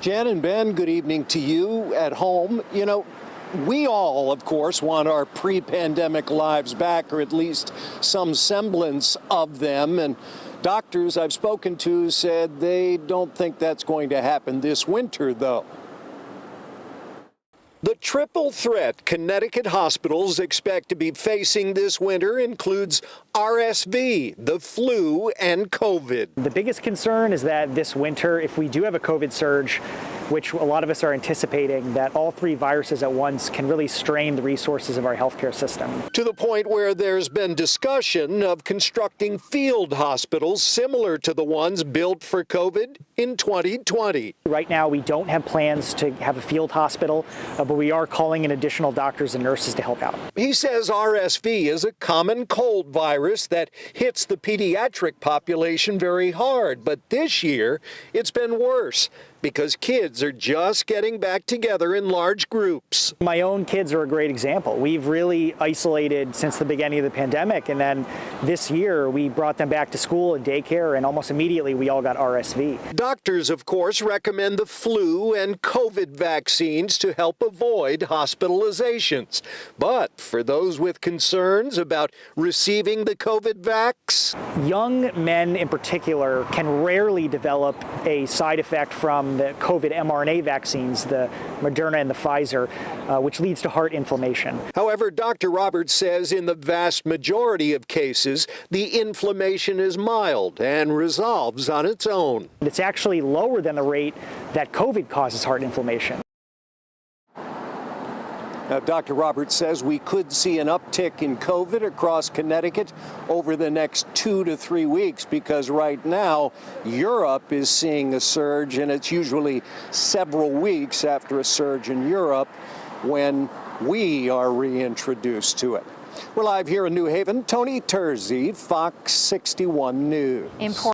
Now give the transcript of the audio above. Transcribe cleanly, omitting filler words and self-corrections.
Jan and Ben, good evening to you at home. You know, we all, of course, want our pre-pandemic lives back, or at least some semblance of them. And doctors I've spoken to said they don't think that's going to happen this winter, though. The triple threat Connecticut hospitals expect to be facing this winter includes RSV, the flu, and COVID. The biggest concern is that this winter, if we do have a COVID surge, which a lot of us are anticipating, that all three viruses at once can really strain the resources of our healthcare system. To the point where there's been discussion of constructing field hospitals similar to the ones built for COVID in 2020. Right now, we don't have plans to have a field hospital, but we are calling in additional doctors and nurses to help out. He says RSV is a common cold virus that hits the pediatric population very hard, but this year it's been worse because kids are just getting back together in large groups. My own kids are a great example. We've really isolated since the beginning of the pandemic, and then this year we brought them back to school and daycare, and almost immediately we all got RSV. Doctors, of course, recommend the flu and COVID vaccines to help avoid hospitalizations. But for those with concerns about receiving the COVID vax, young men in particular can rarely develop a side effect from the COVID mRNA vaccines, the Moderna and the Pfizer, which leads to heart inflammation. However, Dr. Roberts says in the vast majority of cases, the inflammation is mild and resolves on its own. It's actually lower than the rate that COVID causes heart inflammation. Now, Dr. Roberts says we could see an uptick in COVID across Connecticut over the next 2 to 3 weeks because right now Europe is seeing a surge, and it's usually several weeks after a surge in Europe when we are reintroduced to it. We're live here in New Haven. Tony Terzi, Fox 61 News.